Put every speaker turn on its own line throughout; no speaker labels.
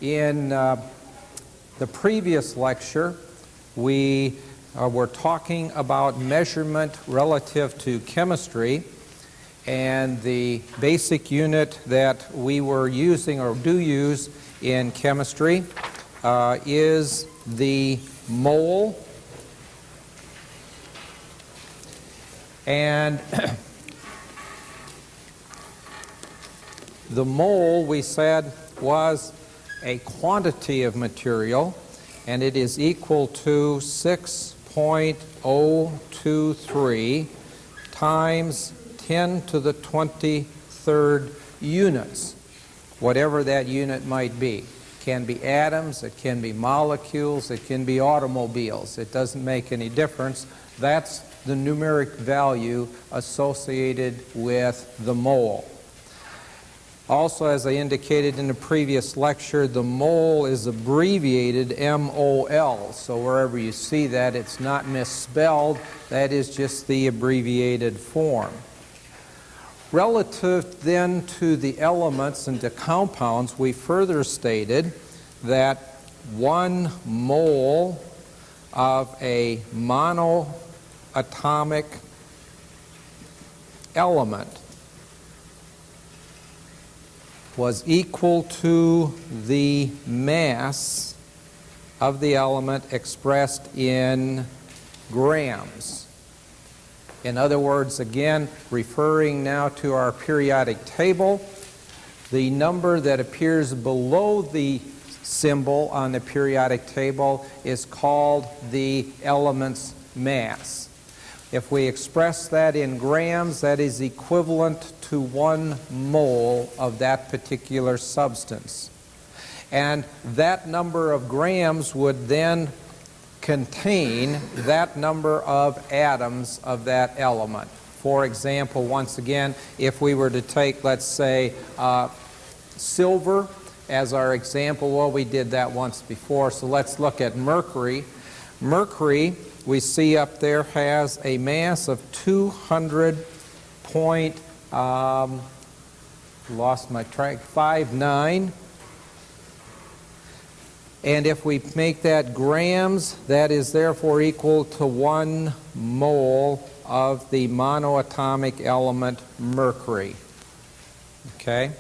In the previous lecture, we were talking about measurement relative to chemistry, and the basic unit that we were using or do use in chemistry is the mole. And the mole, we said, was a quantity of material, and it is equal to 6.023 times 10 to the 23rd units, whatever that unit might be. It can be atoms, it can be molecules, it can be automobiles. It doesn't make any difference. That's the numeric value associated with the mole. Also, as I indicated in the previous lecture, the mole is abbreviated MOL. So wherever you see that, it's not misspelled. That is just the abbreviated form. Relative then to the elements and to compounds, we further stated that 1 mole of a monoatomic element was equal to the mass of the element expressed in grams. In other words, again, referring now to our periodic table, the number that appears below the symbol on the periodic table is called the element's mass. If we express that in grams, that is equivalent to 1 mole of that particular substance. And that number of grams would then contain that number of atoms of that element. For example, once again, if we were to take, let's say, silver as our example, well, we did that once before, so let's look at mercury. Mercury, we see up there, has a mass of 200.59. And if we make that grams, that is therefore equal to 1 mole of the monoatomic element mercury. Okay?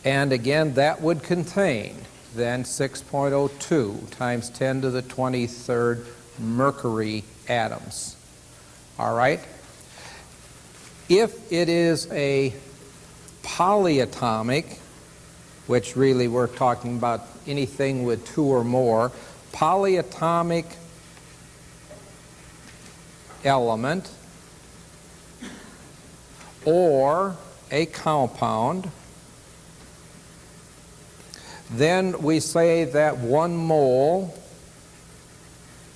And again, that would contain then 6.02 times 10 to the 23rd mercury atoms. All right? If it is a polyatomic, which really we're talking about anything with 2 or more, polyatomic element or a compound, then we say that 1 mole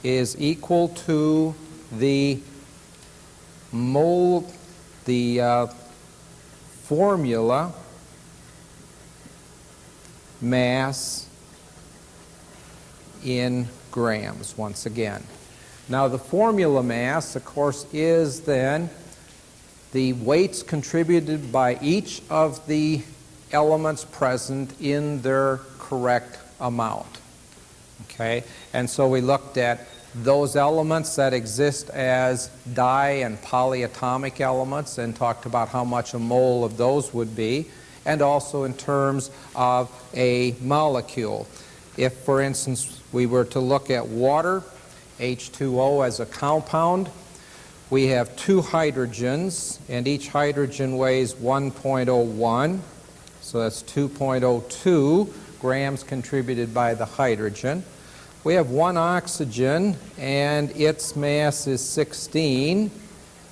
is equal to the formula mass in grams once again. Now the formula mass, of course, is then the weights contributed by each of the elements present in their correct amount. Okay? And so we looked at those elements that exist as di and polyatomic elements and talked about how much a mole of those would be, and also in terms of a molecule. If, for instance, we were to look at water, H2O as a compound, we have 2 hydrogens, and each hydrogen weighs 1.01, so that's 2.02 grams contributed by the hydrogen. We have 1 oxygen, and its mass is 16,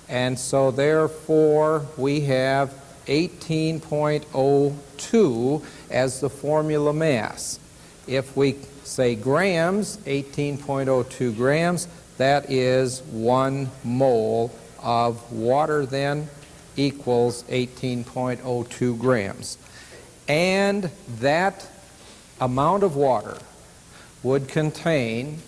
and so therefore we have 18.02 as the formula mass. If we say grams, 18.02 grams, that is 1 mole of water then equals 18.02 grams. And that amount of water would contain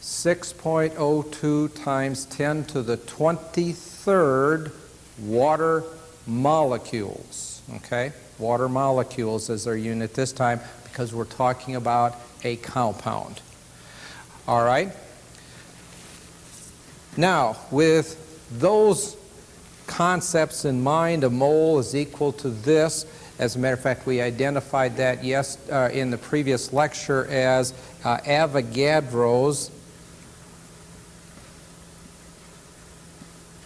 6.02 times 10 to the 23rd water molecules. Okay? Water molecules is our unit this time, because we're talking about a compound. All right? Now, with those concepts in mind, a mole is equal to this. As a matter of fact, we identified that in the previous lecture as Avogadro's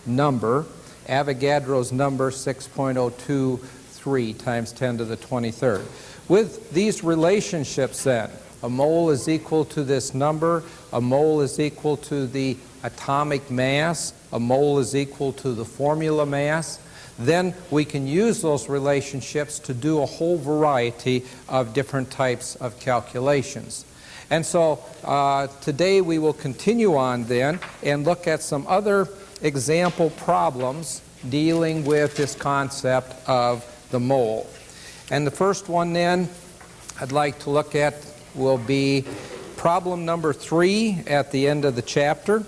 number. Avogadro's number 6.023 times 10 to the 23rd. With these relationships then, a mole is equal to this number, a mole is equal to the atomic mass, a mole is equal to the formula mass, then we can use those relationships to do a whole variety of different types of calculations. And so today we will continue on then and look at some other example problems dealing with this concept of the mole. And the first one then I'd like to look at will be problem number 3 at the end of the chapter.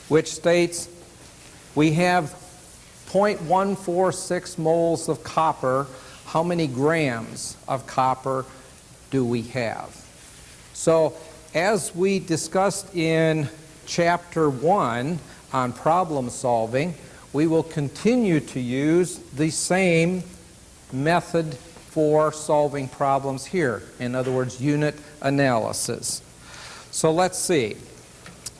Which states we have 0.146 moles of copper. How many grams of copper do we have? So as we discussed in chapter 1 on problem solving, we will continue to use the same method for solving problems here. In other words, unit analysis. So let's see.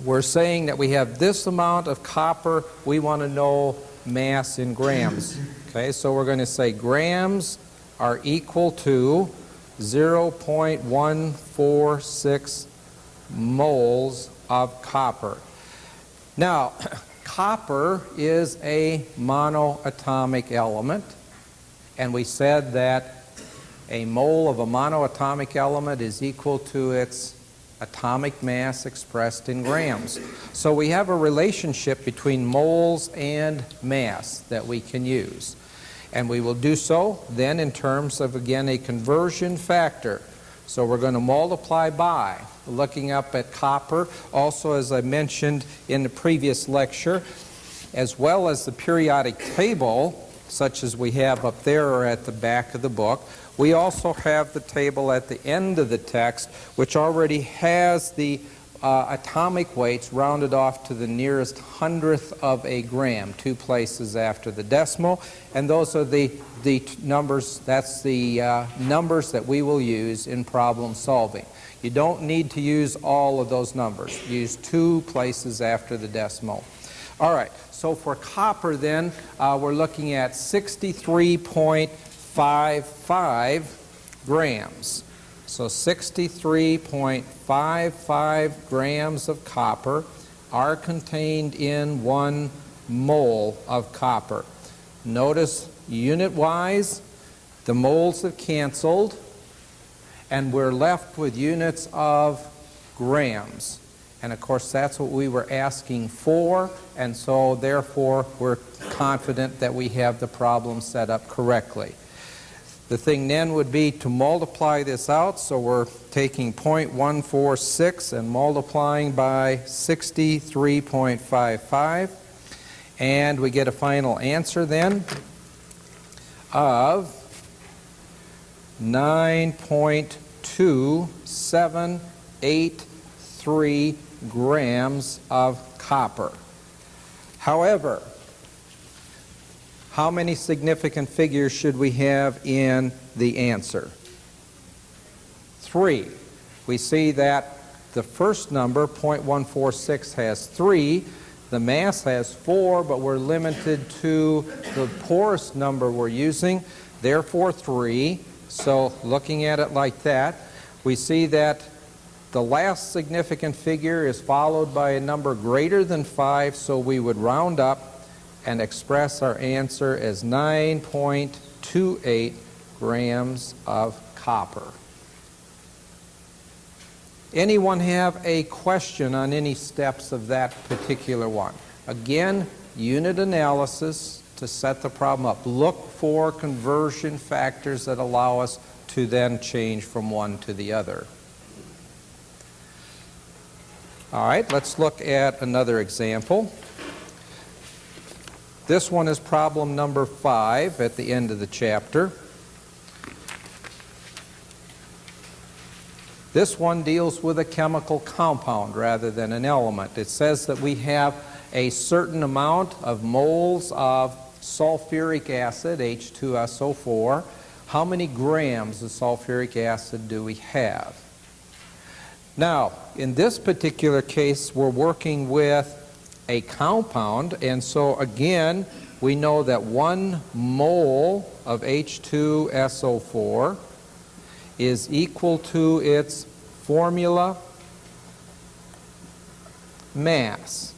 We're saying that we have this amount of copper. We want to know mass in grams. Okay, so we're going to say grams are equal to 0.146 moles of copper. Now, copper is a monoatomic element, and we said that a mole of a monoatomic element is equal to its atomic mass expressed in grams. So we have a relationship between moles and mass that we can use. And we will do so then in terms of, again, a conversion factor. So we're going to multiply by, looking up at copper, also as I mentioned in the previous lecture, as well as the periodic table, such as we have up there or at the back of the book. We also have the table at the end of the text, which already has the atomic weights rounded off to the nearest hundredth of a gram, 2 places after the decimal. And those are the numbers, that's the numbers that we will use in problem solving. You don't need to use all of those numbers. Use 2 places after the decimal. All right, so for copper then, we're looking at 63.55 grams. So 63.55 grams of copper are contained in 1 mole of copper. Notice unit-wise, the moles have canceled, and we're left with units of grams. And of course, that's what we were asking for, and so therefore we're confident that we have the problem set up correctly. The thing then would be to multiply this out, so we're taking 0.146 and multiplying by 63.55, and we get a final answer then of 9.2783 grams of copper. However, how many significant figures should we have in the answer? 3. We see that the first number, 0.146, has 3. The mass has 4, but we're limited to the poorest number we're using, therefore 3. So looking at it like that, we see that the last significant figure is followed by a number greater than 5, so we would round up and express our answer as 9.28 grams of copper. Anyone have a question on any steps of that particular one? Again, unit analysis to set the problem up. Look for conversion factors that allow us to then change from one to the other. All right, let's look at another example. This one is problem number 5 at the end of the chapter. This one deals with a chemical compound rather than an element. It says that we have a certain amount of moles of sulfuric acid, H2SO4. How many grams of sulfuric acid do we have? Now, in this particular case, we're working with a compound, and so again, we know that 1 mole of H2SO4 is equal to its formula mass.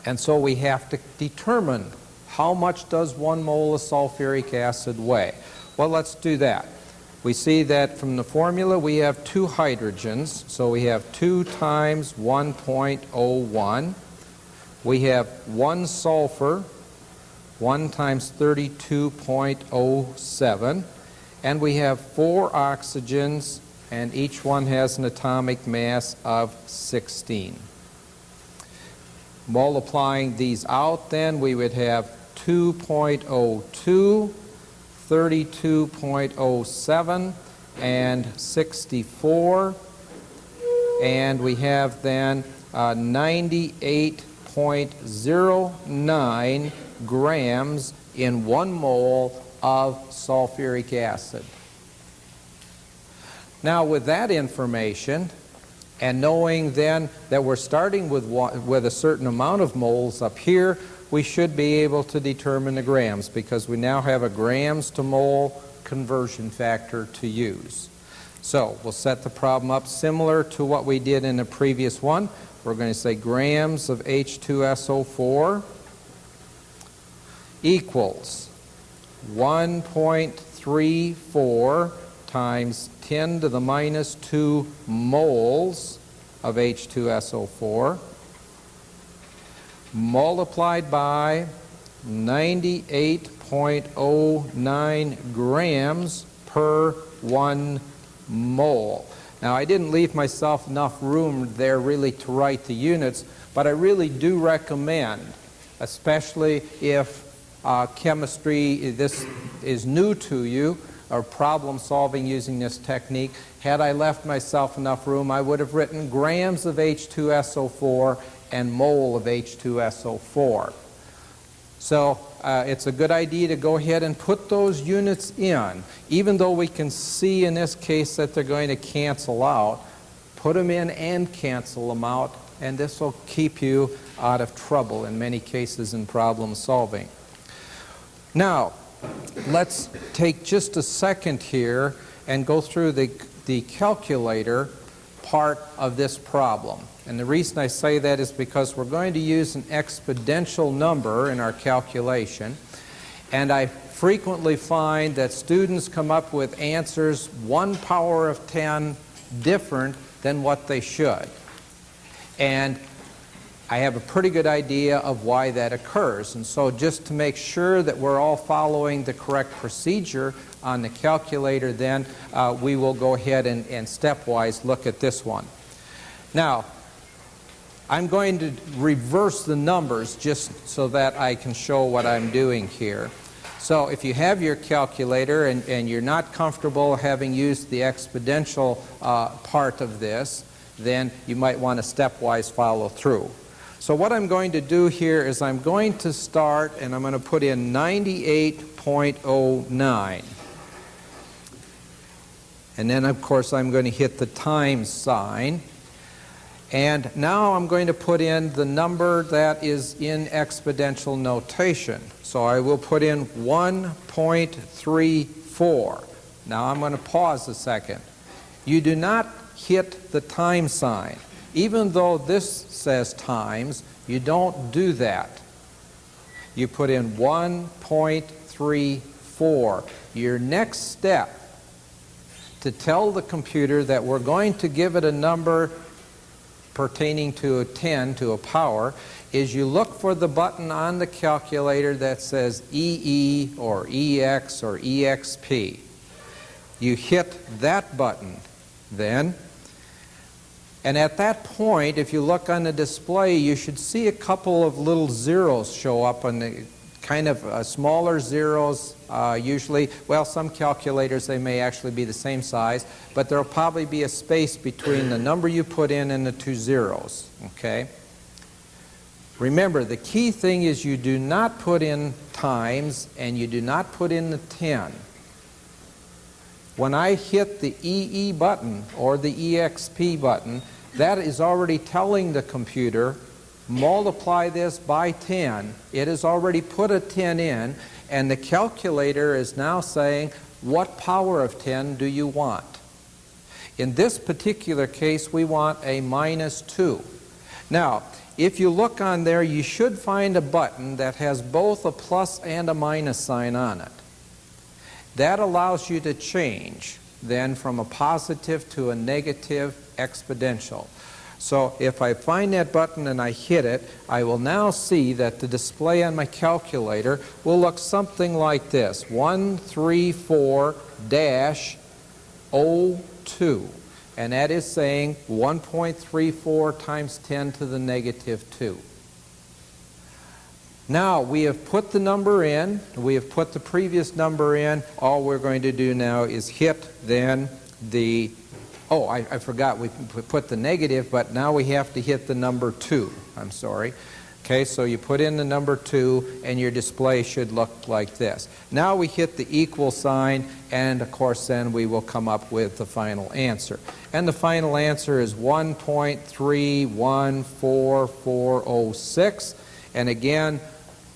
And so we have to determine how much does 1 mole of sulfuric acid weigh. Well, let's do that. We see that from the formula we have 2 hydrogens, so we have 2 times 1.01. We have 1 sulfur, 1 times 32.07. And we have 4 oxygens, and each one has an atomic mass of 16. Multiplying these out, then, we would have 2.02, 32.07, and 64. And we have then 98.09 grams in 1 mole of sulfuric acid. Now, with that information, and knowing then that we're starting with a certain amount of moles up here, we should be able to determine the grams, because we now have a grams to mole conversion factor to use. So we'll set the problem up similar to what we did in the previous one. We're going to say grams of H2SO4 equals 1.34 times 10 to the minus 2 moles of H2SO4 multiplied by 98.09 grams per 1 mole. Now, I didn't leave myself enough room there really to write the units, but I really do recommend, especially if chemistry, this is new to you, or problem solving using this technique. Had I left myself enough room, I would have written grams of H2SO4 and mole of H2SO4. So it's a good idea to go ahead and put those units in. Even though we can see in this case that they're going to cancel out, put them in and cancel them out, and this will keep you out of trouble in many cases in problem solving. Now, let's take just a second here and go through the calculator part of this problem. And the reason I say that is because we're going to use an exponential number in our calculation. And I frequently find that students come up with answers 1 power of 10 different than what they should. And I have a pretty good idea of why that occurs. And so just to make sure that we're all following the correct procedure on the calculator, then we will go ahead and stepwise look at this one. Now, I'm going to reverse the numbers just so that I can show what I'm doing here. So if you have your calculator and you're not comfortable having used the exponential part of this, then you might want to stepwise follow through. So what I'm going to do here is I'm going to start and I'm going to put in 98.09. And then, of course, I'm going to hit the times sign. And now I'm going to put in the number that is in exponential notation. So I will put in 1.34. Now I'm going to pause a second. You do not hit the time sign. Even though this says times, you don't do that. You put in 1.34. Your next step to tell the computer that we're going to give it a number pertaining to a 10, to a power, is you look for the button on the calculator that says EE or EX or EXP. You hit that button then, And at that point, if you look on the display, you should see a couple of little zeros show up on the kind of smaller zeros usually. Well, some calculators, they may actually be the same size, but there will probably be a space between the number you put in and the two zeros, okay? Remember, the key thing is you do not put in times and you do not put in the 10. When I hit the EE button or the EXP button, that is already telling the computer, multiply this by 10. It has already put a 10 in, and the calculator is now saying, what power of 10 do you want? In this particular case, we want a -2. Now, if you look on there, you should find a button that has both a plus and a minus sign on it. That allows you to change then from a positive to a negative exponential. So if I find that button and I hit it, I will now see that the display on my calculator will look something like this, 134-02. And that is saying 1.34 times 10 to the -2. Now, we have put the number in, we have put the previous number in. All we're going to do now is hit then the, oh, I forgot, we put the negative, but now we have to hit the number 2. I'm sorry. Okay, so you put in the number 2, and your display should look like this. Now we hit the equal sign, and of course then we will come up with the final answer. And the final answer is 1.314406. And again,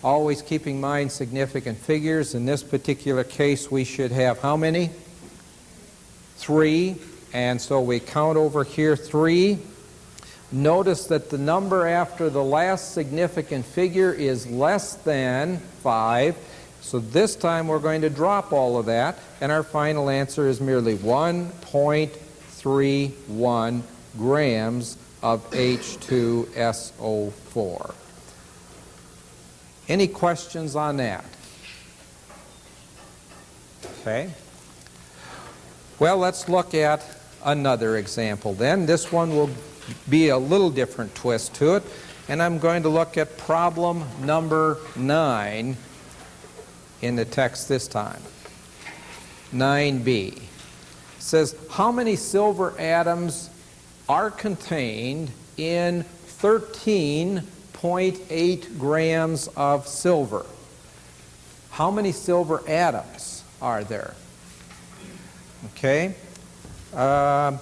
always keeping in mind significant figures. In this particular case, we should have how many? 3. And so we count over here 3. Notice that the number after the last significant figure is less than 5. So this time we're going to drop all of that, and our final answer is merely 1.31 grams of H2SO4. Any questions on that? Okay. Well, let's look at another example then. This one will be a little different twist to it, and I'm going to look at problem number 9 in the text this time. 9b. It says, how many silver atoms are contained in 13.8 grams of silver? How many silver atoms are there? Okay. Now,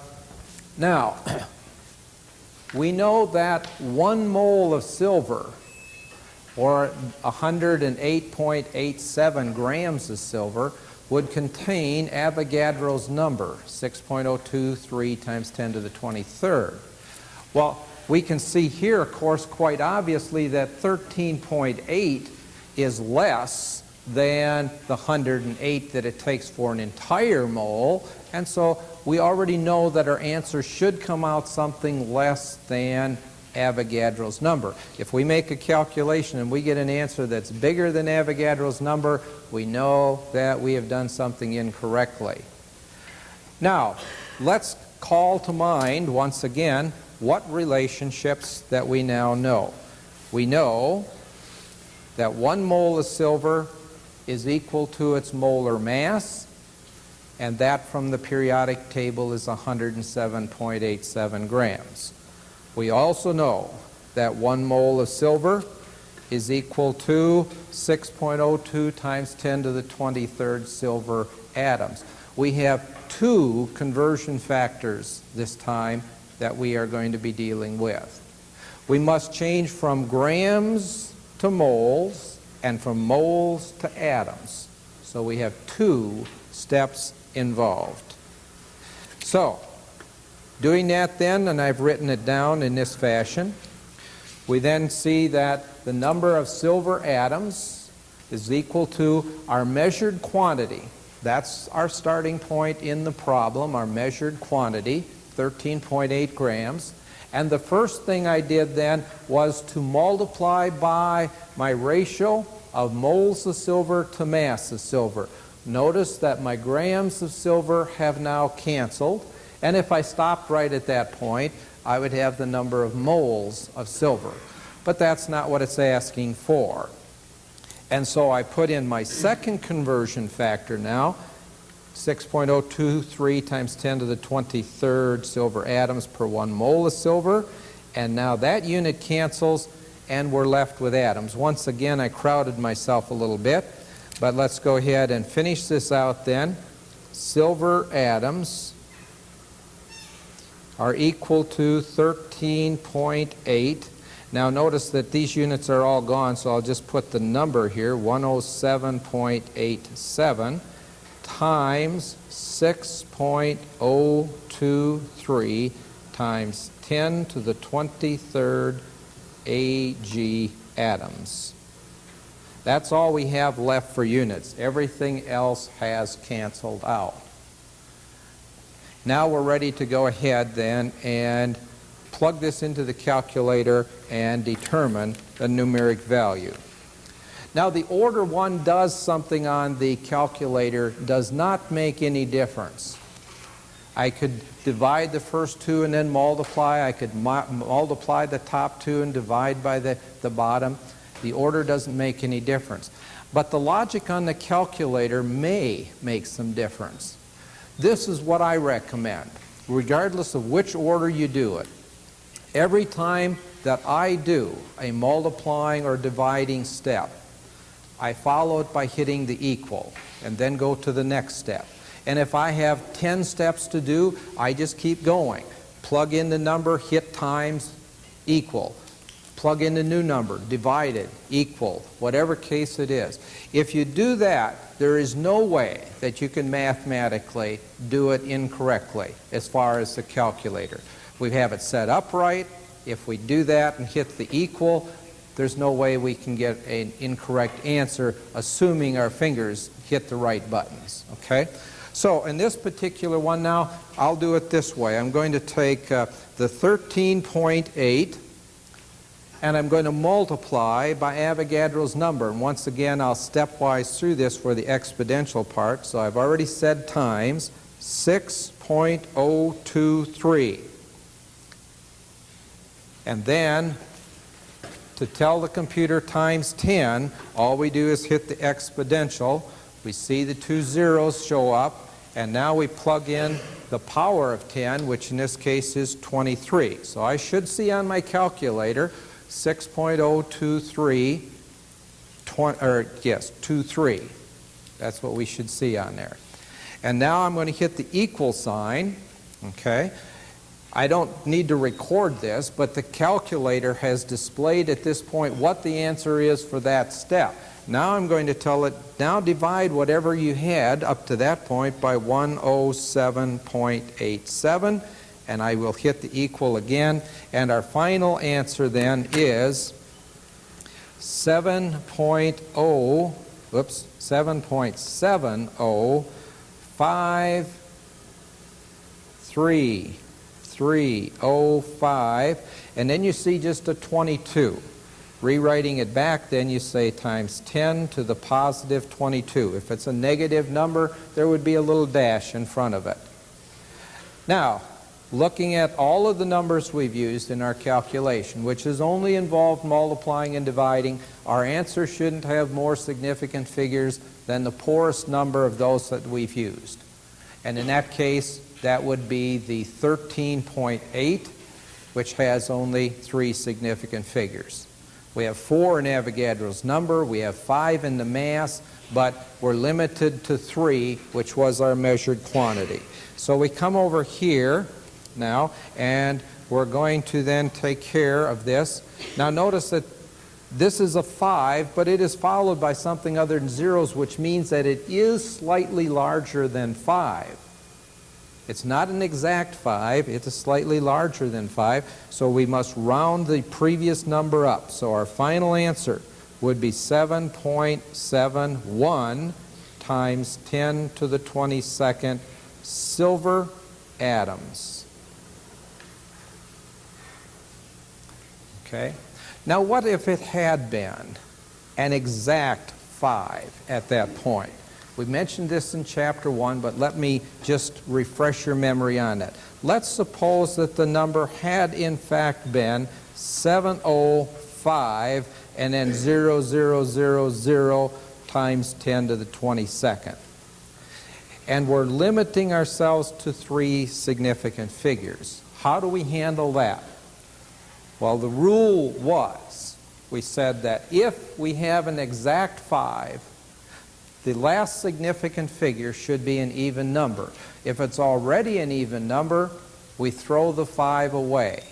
we know that 1 mole of silver, or 108.87 grams of silver, would contain Avogadro's number, 6.023 times 10 to the 23rd. Well, we can see here, of course, quite obviously that 13.8 is less than the 108 that it takes for an entire mole, and so we already know that our answer should come out something less than Avogadro's number. If we make a calculation and we get an answer that's bigger than Avogadro's number, we know that we have done something incorrectly. Now, let's call to mind once again what relationships that we now know. We know that 1 mole of silver is equal to its molar mass, and that from the periodic table is 107.87 grams. We also know that 1 mole of silver is equal to 6.02 times 10 to the 23rd silver atoms. We have 2 conversion factors this time that we are going to be dealing with. We must change from grams to moles and from moles to atoms. So we have 2 steps involved. So, doing that then, and I've written it down in this fashion, we then see that the number of silver atoms is equal to our measured quantity. That's our starting point in the problem, our measured quantity, 13.8 grams. And the first thing I did then was to multiply by my ratio of moles of silver to mass of silver. Notice that my grams of silver have now canceled. And if I stopped right at that point, I would have the number of moles of silver. But that's not what it's asking for. And so I put in my second conversion factor now, 6.023 times 10 to the 23rd silver atoms per 1 mole of silver. And now that unit cancels, and we're left with atoms. Once again, I crowded myself a little bit, but let's go ahead and finish this out then. Silver atoms are equal to 13.8. Now notice that these units are all gone, so I'll just put the number here, 107.87 times 6.023 times 10 to the 23rd Ag atoms. That's all we have left for units. Everything else has canceled out. Now we're ready to go ahead then and plug this into the calculator and determine the numeric value. Now the order one does something on the calculator does not make any difference. I could divide the first two and then multiply. I could multiply the top two and divide by the bottom. The order doesn't make any difference. But the logic on the calculator may make some difference. This is what I recommend, regardless of which order you do it. Every time that I do a multiplying or dividing step, I follow it by hitting the equal and then go to the next step. And if I have 10 steps to do, I just keep going. Plug in the number, hit times, equal. Plug in the new number, divide it, equal, whatever case it is. If you do that, there is no way that you can mathematically do it incorrectly as far as the calculator. We have it set up right. If we do that and hit the equal, there's no way we can get an incorrect answer, assuming our fingers hit the right buttons, okay? So in this particular one now, I'll do it this way. I'm going to take the 13.8 and I'm going to multiply by Avogadro's number. And once again, I'll stepwise through this for the exponential part. So I've already said times 6.023. And then, to tell the computer times 10, all we do is hit the exponential. We see the two zeros show up, and now we plug in the power of 10, which in this case is 23. So I should see on my calculator 6.023, 23. That's what we should see on there. And now I'm going to hit the equal sign, okay? I don't need to record this, but the calculator has displayed at this point what the answer is for that step. Now I'm going to tell it, now divide whatever you had up to that point by 107.87, and I will hit the equal again, and our final answer then is 7.05305, and then you see just a 22. Rewriting it back, then you say times 10 to the positive 22. If it's a negative number, there would be a little dash in front of it. Now, looking at all of the numbers we've used in our calculation, which has only involved multiplying and dividing, our answer shouldn't have more significant figures than the poorest number of those that we've used. And in that case, that would be the 13.8, which has only 3 significant figures. We have 4 in Avogadro's number, we have 5 in the mass, but we're limited to 3, which was our measured quantity. So we come over here now, and we're going to then take care of this. Now notice that this is a 5, but it is followed by something other than zeros, which means that it is slightly larger than 5. It's not an exact 5, it's slightly larger than 5, so we must round the previous number up. So our final answer would be 7.71 times 10 to the 22nd silver atoms. Okay? Now what if it had been an exact 5 at that point? We mentioned this in Chapter 1, but let me just refresh your memory on that. let's suppose that the number had in fact been 705 and then 0000 times 10 to the 22nd. And we're limiting ourselves to 3 significant figures. How do we handle that? Well, the rule was, we said that if we have an exact 5, the last significant figure should be an even number. If it's already an even number, we throw the 5 away.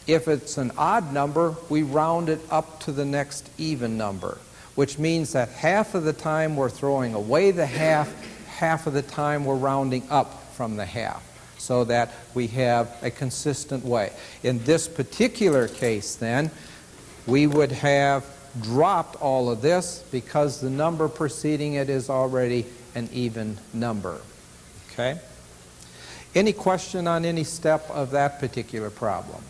If it's an odd number, we round it up to the next even number, which means that half of the time we're throwing away the half of the time we're rounding up from the half, so that we have a consistent way. In this particular case, then, we would have dropped all of this because the number preceding it is already an even number. Okay? Any question on any step of that particular problem?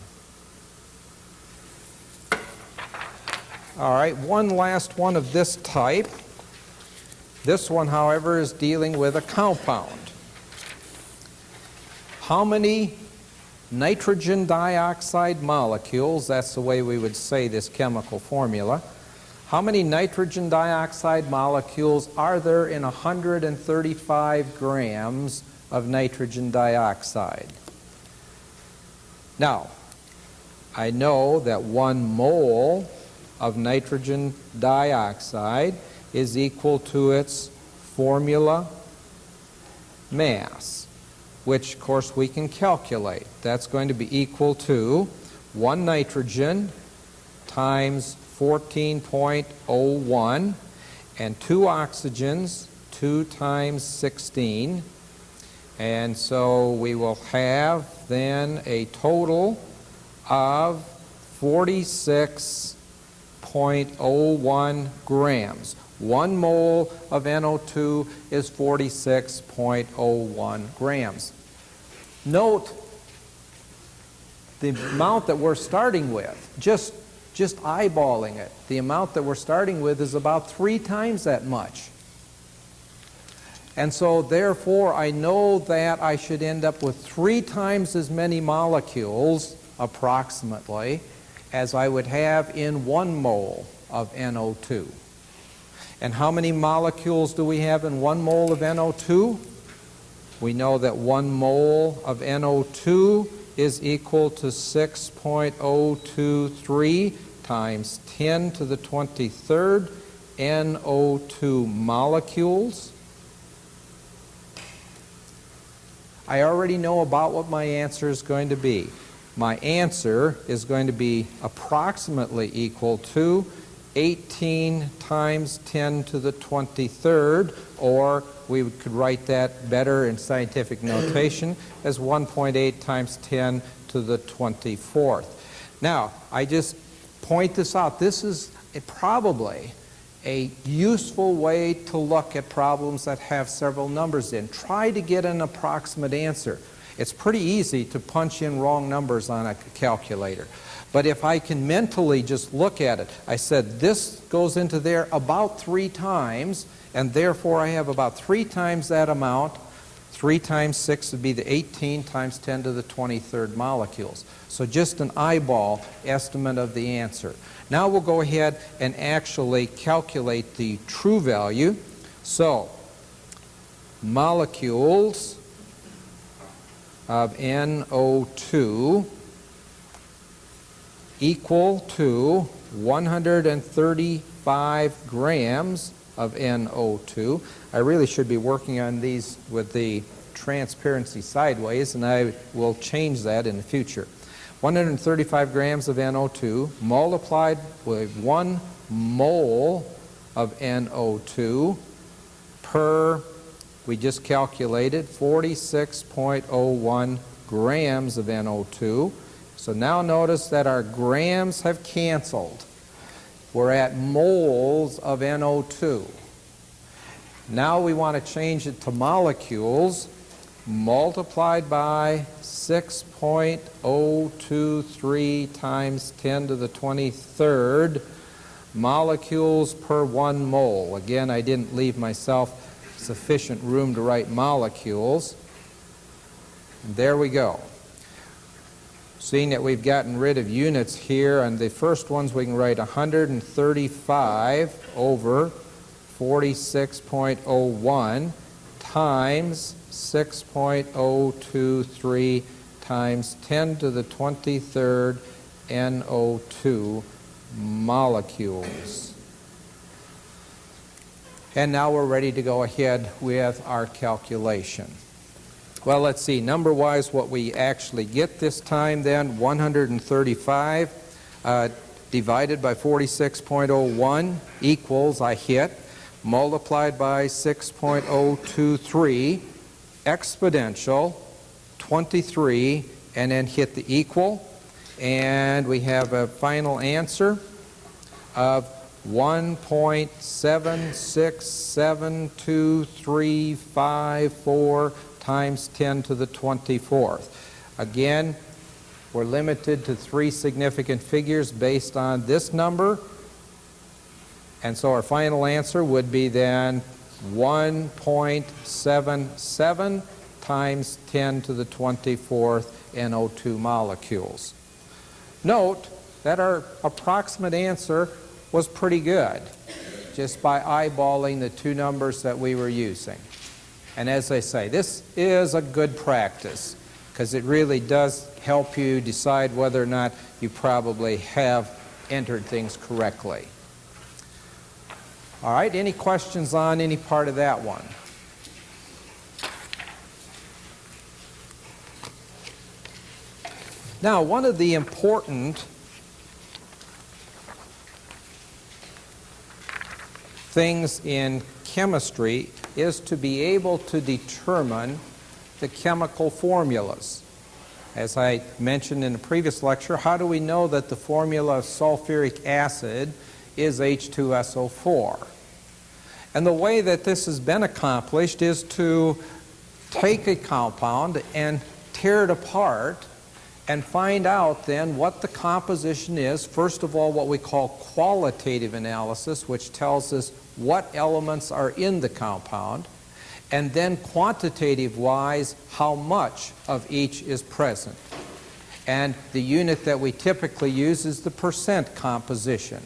All right, one last one of this type. This one, however, is dealing with a compound. How many nitrogen dioxide molecules, that's the way we would say this chemical formula, how many nitrogen dioxide molecules are there in 135 grams of nitrogen dioxide? Now, I know that 1 mole of nitrogen dioxide is equal to its formula mass, which of course we can calculate. That's going to be equal to 1 nitrogen times 14.01 and 2 oxygens, 2 times 16. And so we will have then a total of 46.01 grams. 1 mole of NO2 is 46.01 grams. Note the amount that we're starting with, just eyeballing it. The amount that we're starting with is about 3 times that much. And so therefore I know that I should end up with 3 times as many molecules, approximately, as I would have in 1 mole of NO2. And how many molecules do we have in 1 mole of NO2? We know that 1 mole of NO2 is equal to 6.023 times 10 to the 23rd NO2 molecules. I already know about what my answer is going to be. My answer is going to be approximately equal to 18 times 10 to the 23rd, or we could write that better in scientific notation as 1.8 times 10 to the 24th. Now, I just point this out. This is probably a useful way to look at problems that have several numbers in. Try to get an approximate answer. It's pretty easy to punch in wrong numbers on a calculator. But if I can mentally just look at it, I said this goes into there about 3 times, and therefore I have about 3 times that amount. 3 times 6 would be the 18 times 10 to the 23rd molecules. So just an eyeball estimate of the answer. Now we'll go ahead and actually calculate the true value. So molecules of NO2 equal to 135 grams of NO2. I really should be working on these with the transparency sideways, and I will change that in the future. 135 grams of NO2 multiplied with 1 mole of NO2 per, we just calculated, 46.01 grams of NO2. So now notice that our grams have canceled. We're at moles of NO2. Now we want to change it to molecules multiplied by 6.023 times 10 to the 23rd molecules per 1 mole. Again, I didn't leave myself sufficient room to write molecules. And there we go. Seeing that we've gotten rid of units here, and the first ones we can write 135 over 46.01 times 6.023 times 10 to the 23rd NO2 molecules. And now we're ready to go ahead with our calculation. Well, let's see, number-wise what we actually get this time then, 135 divided by 46.01 equals, I hit, multiplied by 6.023, exponential, 23, and then hit the equal, and we have a final answer of 1.767234 times 10 to the 24th. Again, we're limited to 3 significant figures based on this number, and so our final answer would be then 1.77 times 10 to the 24th NO2 molecules. Note that our approximate answer was pretty good, just by eyeballing the two numbers that we were using. And as I say, this is a good practice because it really does help you decide whether or not you probably have entered things correctly. All right, any questions on any part of that one? Now, one of the important things in chemistry is to be able to determine the chemical formulas. As I mentioned in the previous lecture, how do we know that the formula of sulfuric acid is H2SO4? And the way that this has been accomplished is to take a compound and tear it apart and find out then what the composition is. First of all, what we call qualitative analysis, which tells us what elements are in the compound, and then quantitative-wise, how much of each is present. And the unit that we typically use is the percent composition.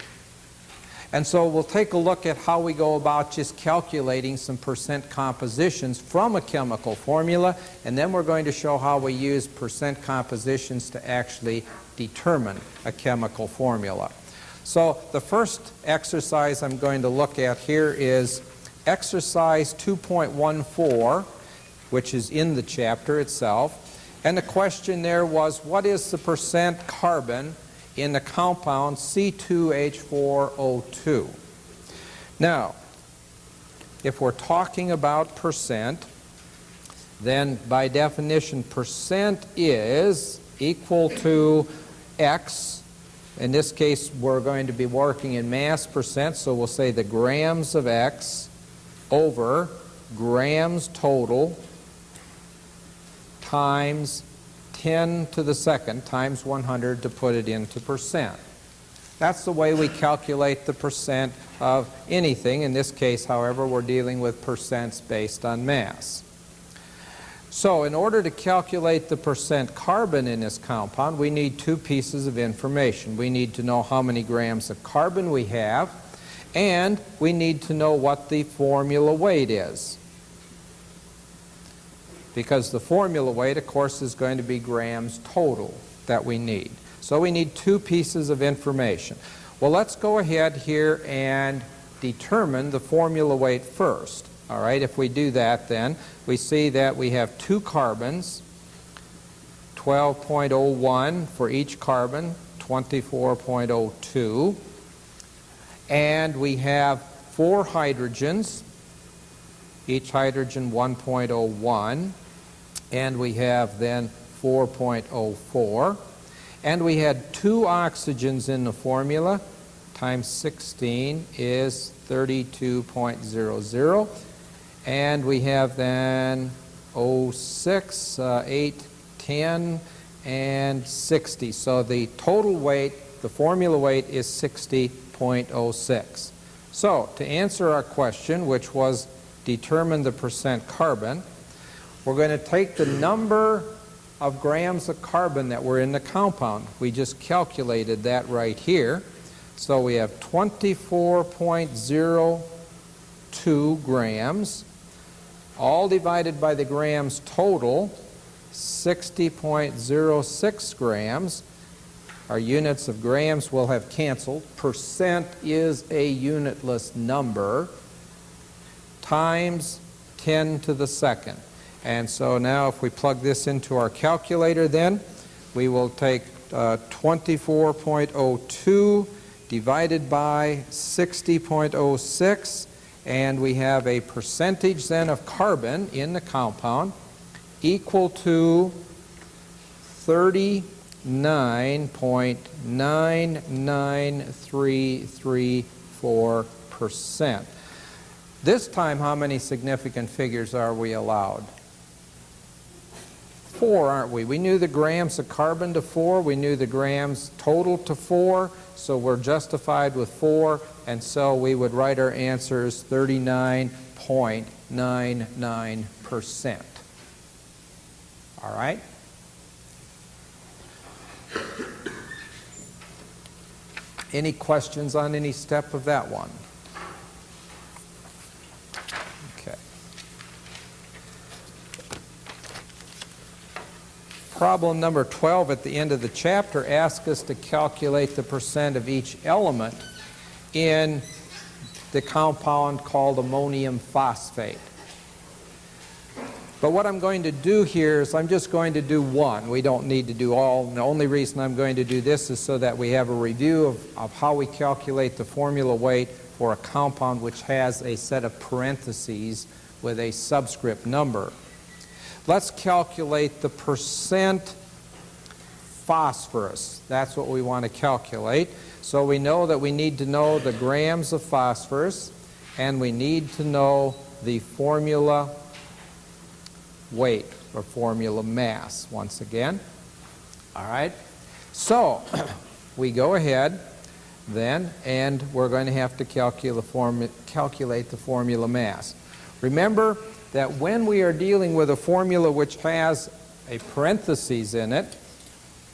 And so we'll take a look at how we go about just calculating some percent compositions from a chemical formula, and then we're going to show how we use percent compositions to actually determine a chemical formula. So the first exercise I'm going to look at here is exercise 2.14, which is in the chapter itself. And the question there was, what is the percent carbon in the compound C2H4O2? Now, if we're talking about percent, then by definition percent is equal to X. In this case, we're going to be working in mass percent, so we'll say the grams of X over grams total times 10 to the second times 100 to put it into percent. That's the way we calculate the percent of anything. In this case, however, we're dealing with percents based on mass. So in order to calculate the percent carbon in this compound, we need two pieces of information. We need to know how many grams of carbon we have, and we need to know what the formula weight is. Because the formula weight, of course, is going to be grams total that we need. So we need two pieces of information. Well, let's go ahead here and determine the formula weight first. All right, if we do that, then we see that we have two carbons, 12.01 for each carbon, 24.02, and we have 4 hydrogens, each hydrogen 1.01, and we have then 4.04, and we had 2 oxygens in the formula, times 16 is 32.00. And we have then 06, 8, 10, and 60. So the total weight, the formula weight, is 60.06. So to answer our question, which was determine the percent carbon, we're going to take the number of grams of carbon that were in the compound. We just calculated that right here. So we have 24.02 grams, all divided by the grams total, 60.06 grams. Our units of grams will have canceled. Percent is a unitless number, times 10 to the second. And so now if we plug this into our calculator, then we will take 24.02 divided by 60.06, and we have a percentage then of carbon in the compound equal to 39.993334%. This time, how many significant figures are we allowed? 4, aren't we? We knew the grams of carbon to 4. We knew the grams total to 4. So we're justified with 4. And so we would write our answers 39.99%. All right? Any questions on any step of that one? Okay. Problem number 12 at the end of the chapter asks us to calculate the percent of each element in the compound called ammonium phosphate. But what I'm going to do here is I'm just going to do one. We don't need to do all. The only reason I'm going to do this is so that we have a review of how we calculate the formula weight for a compound which has a set of parentheses with a subscript number. Let's calculate the percent phosphorus. That's what we want to calculate. So we know that we need to know the grams of phosphorus, and we need to know the formula weight or formula mass once again. All right. So we go ahead then, and we're going to have to calculate the formula mass. Remember that when we are dealing with a formula which has a parentheses in it,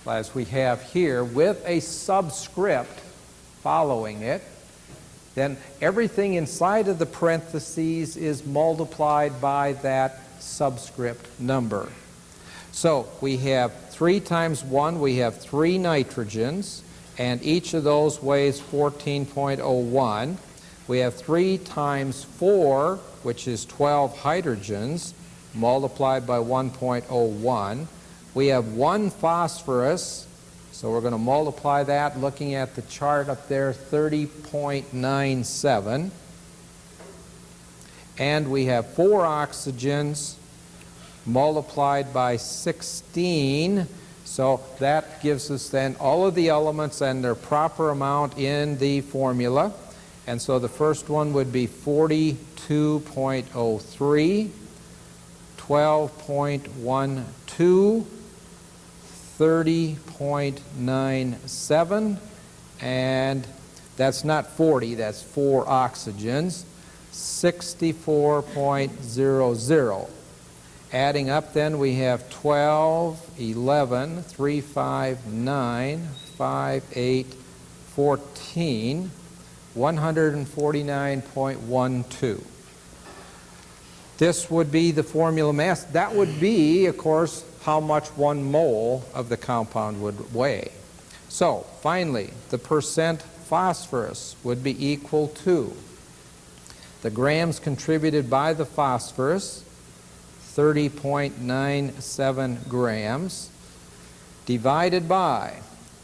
as we have here, with a subscript following it, then everything inside of the parentheses is multiplied by that subscript number. So we have 3 times 1, we have 3 nitrogens, and each of those weighs 14.01. We have 3 times 4, which is 12 hydrogens, multiplied by 1.01. We have 1 phosphorus, so we're going to multiply that, looking at the chart up there, 30.97. And we have 4 oxygens multiplied by 16. So that gives us then all of the elements and their proper amount in the formula. And so the first one would be 42.03, 12.12, 30.97, and that's not 40, that's 4 oxygens, 64.00. Adding up then we have 12, 11, 3, 5, 9, 5, 8, 14, 149.12. This would be the formula mass. That would be, of course, how much 1 mole of the compound would weigh. So, finally, the percent phosphorus would be equal to the grams contributed by the phosphorus, 30.97 grams, divided by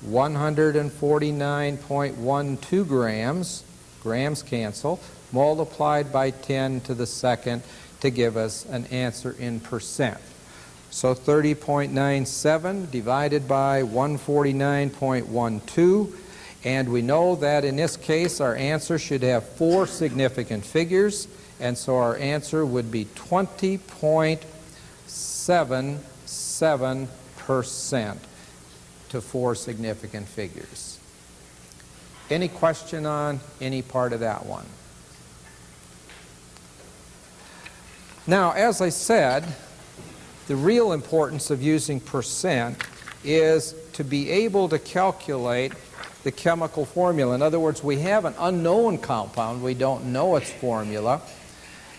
149.12 grams, grams cancel, multiplied by 10 to the second to give us an answer in percent. So 30.97 divided by 149.12, and we know that in this case our answer should have 4 significant figures, and so our answer would be 20.77% to 4 significant figures. Any question on any part of that one? Now, as I said, The real importance of using percent is to be able to calculate the chemical formula. In other words, we have an unknown compound, we don't know its formula,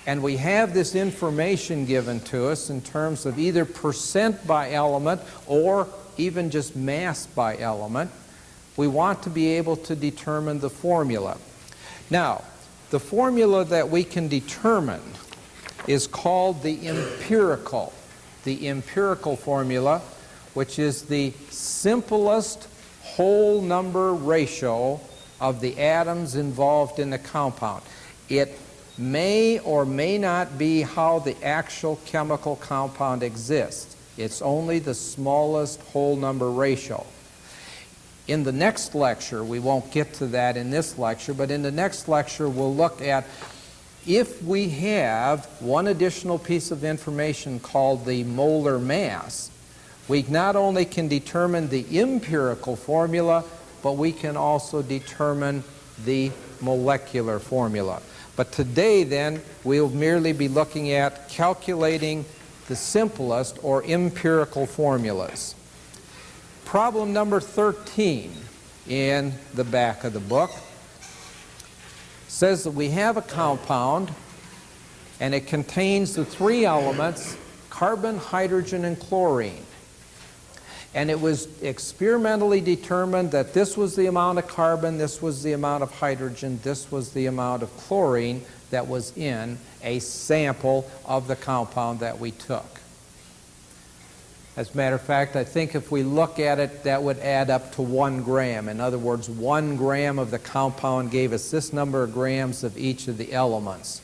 and we have this information given to us in terms of either percent by element or even just mass by element. We want to be able to determine the formula. Now, the formula that we can determine is called the empirical. The empirical formula, which is the simplest whole number ratio of the atoms involved in the compound. It may or may not be how the actual chemical compound exists. It's only the smallest whole number ratio. In the next lecture, we won't get to that in this lecture, but in the next lecture we'll look at if we have one additional piece of information called the molar mass, we not only can determine the empirical formula, but we can also determine the molecular formula. But today then, we'll merely be looking at calculating the simplest or empirical formulas. Problem number 13 in the back of the book says that we have a compound and it contains the three elements carbon, hydrogen, and chlorine. And it was experimentally determined that this was the amount of carbon, this was the amount of hydrogen, this was the amount of chlorine that was in a sample of the compound that we took. As a matter of fact, I think if we look at it, that would add up to 1 gram. In other words, 1 gram of the compound gave us this number of grams of each of the elements.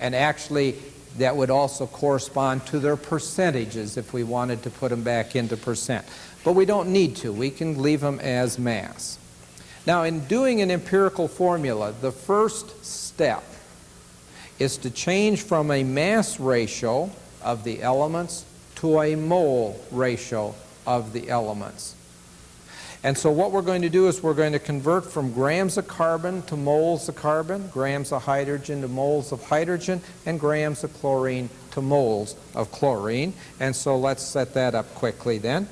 And actually, that would also correspond to their percentages if we wanted to put them back into percent. But we don't need to. We can leave them as mass. Now, in doing an empirical formula, the first step is to change from a mass ratio of the elements to a mole ratio of the elements. And so what we're going to do is we're going to convert from grams of carbon to moles of carbon, grams of hydrogen to moles of hydrogen, and grams of chlorine to moles of chlorine. And so let's set that up quickly then.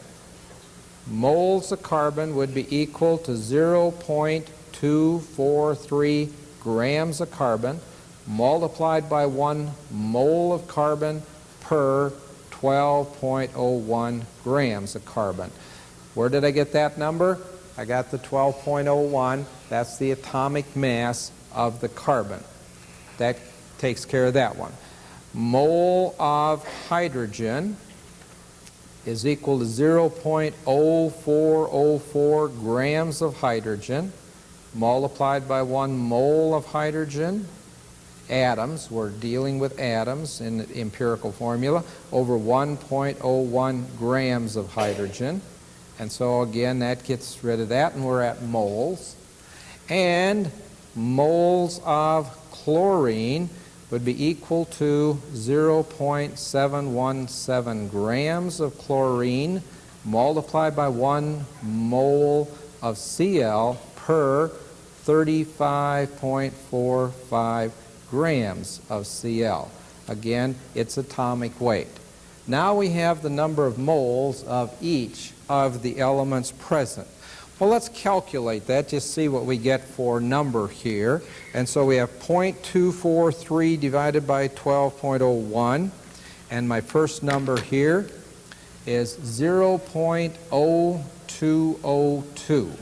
Moles of carbon would be equal to 0.243 grams of carbon multiplied by 1 mole of carbon per 12.01 grams of carbon. Where did I get that number? I got the 12.01. That's the atomic mass of the carbon. That takes care of that one. Mole of hydrogen is equal to 0.0404 grams of hydrogen multiplied by 1 mole of hydrogen. Atoms, we're dealing with atoms in the empirical formula, over 1.01 grams of hydrogen. And so again, that gets rid of that, and we're at moles. And moles of chlorine would be equal to 0.717 grams of chlorine multiplied by 1 mole of Cl per 35.45 grams of Cl. Again, its atomic weight. Now we have the number of moles of each of the elements present. Well, let's calculate that, just see what we get for number here. And so we have 0.243 divided by 12.01. And my first number here is 0.0202.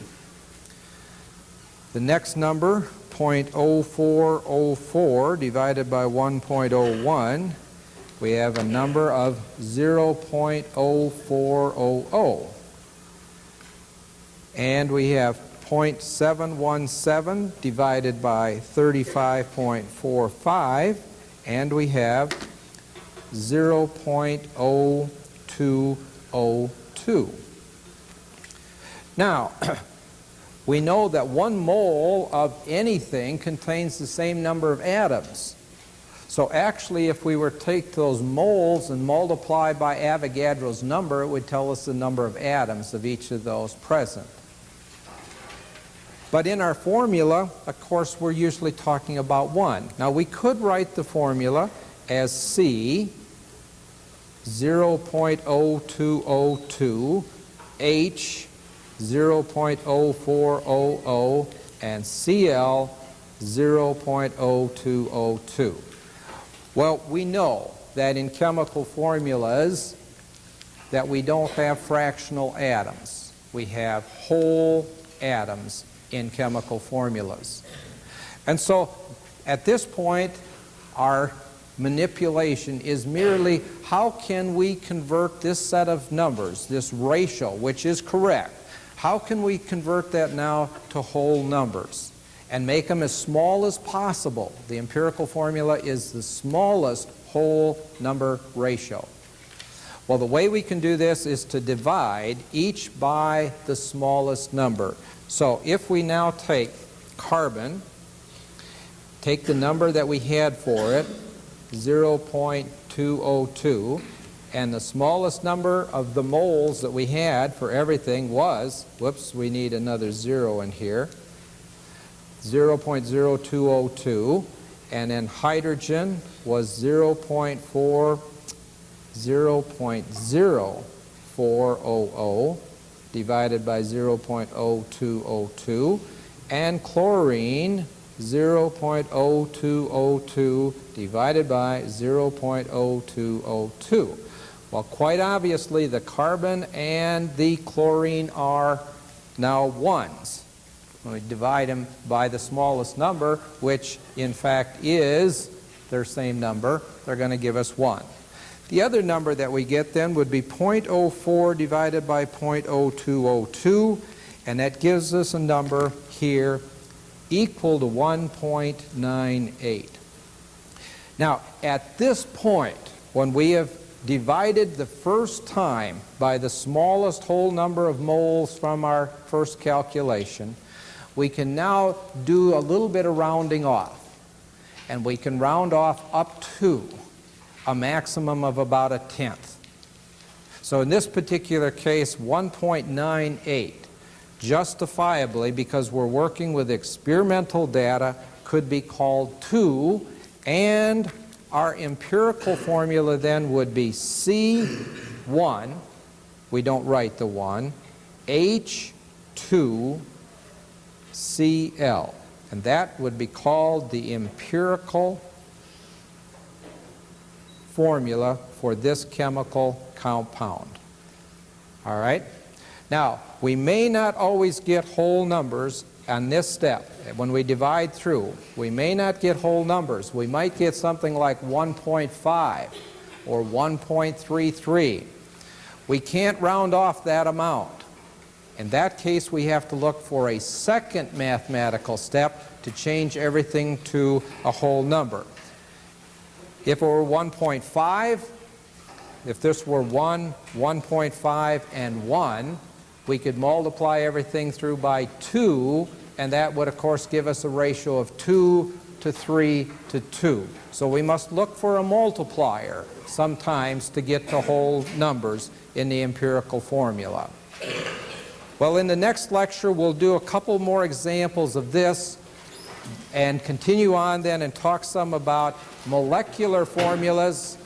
The next number, 0.0404 divided by 1.01, we have a number of 0.0400. And we have 0.717 divided by 35.45, and we have 0.0202. Now, we know that 1 mole of anything contains the same number of atoms. So actually, if we were to take those moles and multiply by Avogadro's number, it would tell us the number of atoms of each of those present. But in our formula, of course, we're usually talking about 1. Now, we could write the formula as C, 0.0202, H 0.0400, and Cl 0.0202. Well, we know that in chemical formulas that we don't have fractional atoms. We have whole atoms in chemical formulas. And so at this point, our manipulation is merely how can we convert this set of numbers, this ratio, which is correct, how can we convert that now to whole numbers and make them as small as possible? The empirical formula is the smallest whole number ratio. Well, the way we can do this is to divide each by the smallest number. So if we now take carbon, take the number that we had for it, 0.202, and the smallest number of the moles that we had for everything was, whoops, we need another 0 in here, 0.0202, and then hydrogen was 0.0400 divided by 0.0202, and chlorine 0.0202 divided by 0.0202. Well, quite obviously the carbon and the chlorine are now ones. When we divide them by the smallest number, which in fact is their same number, they're going to give us 1. The other number that we get then would be 0.04 divided by 0.0202, and that gives us a number here equal to 1.98. Now, at this point, when we have divided the first time by the smallest whole number of moles from our first calculation, we can now do a little bit of rounding off. And we can round off up to a maximum of about 1/10. So in this particular case, 1.98, justifiably, because we're working with experimental data, could be called 2, and our empirical formula then would be C1, we don't write the 1, H2Cl, and that would be called the empirical formula for this chemical compound. All right? Now, we may not always get whole numbers on this step. When we divide through, we may not get whole numbers. We might get something like 1.5 or 1.33. We can't round off that amount. In that case, we have to look for a second mathematical step to change everything to a whole number. If it were 1.5, if this were 1, 1.5, and 1, we could multiply everything through by 2, and that would, of course, give us a ratio of 2 to 3 to 2. So we must look for a multiplier sometimes to get to whole numbers in the empirical formula. Well, in the next lecture, we'll do a couple more examples of this and continue on then and talk some about molecular formulas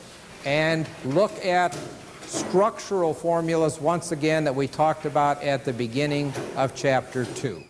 and look at structural formulas once again that we talked about at the beginning of Chapter 2.